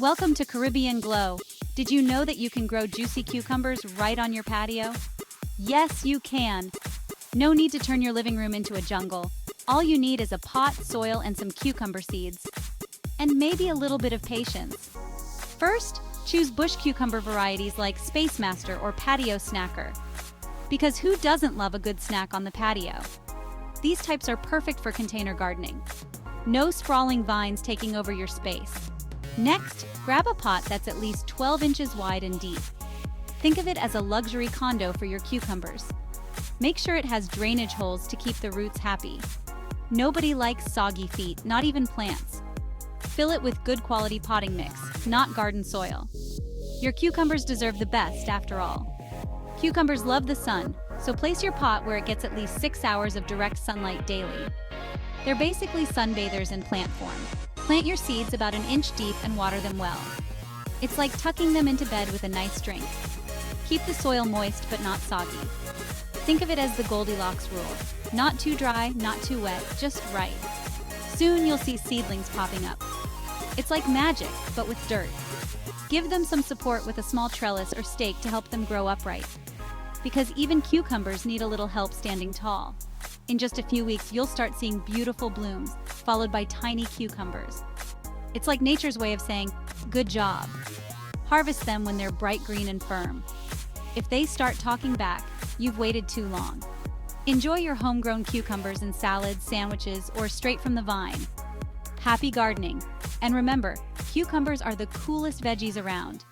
Welcome to Caribbean Glow. Did you know that you can grow juicy cucumbers right on your patio? Yes, you can. No need to turn your living room into a jungle. All you need is a pot, soil, and some cucumber seeds. And maybe a little bit of patience. First, choose bush cucumber varieties like Space Master or Patio Snacker. Because who doesn't love a good snack on the patio? These types are perfect for container gardening. No sprawling vines taking over your space. Next, grab a pot that's at least 12 inches wide and deep. Think of it as a luxury condo for your cucumbers. Make sure it has drainage holes to keep the roots happy. Nobody likes soggy feet, not even plants. Fill it with good quality potting mix, not garden soil. Your cucumbers deserve the best after all. Cucumbers love the sun, so place your pot where it gets at least 6 hours of direct sunlight daily. They're basically sunbathers in plant form. Plant your seeds about an inch deep and water them well. It's like tucking them into bed with a nice drink. Keep the soil moist but not soggy. Think of it as the Goldilocks rule. Not too dry, not too wet, just right. Soon you'll see seedlings popping up. It's like magic, but with dirt. Give them some support with a small trellis or stake to help them grow upright. Because even cucumbers need a little help standing tall. In just a few weeks, you'll start seeing beautiful blooms, followed by tiny cucumbers. It's like nature's way of saying, good job. Harvest them when they're bright green and firm. If they start talking back, you've waited too long. Enjoy your homegrown cucumbers in salads, sandwiches, or straight from the vine. Happy gardening! And remember, cucumbers are the coolest veggies around.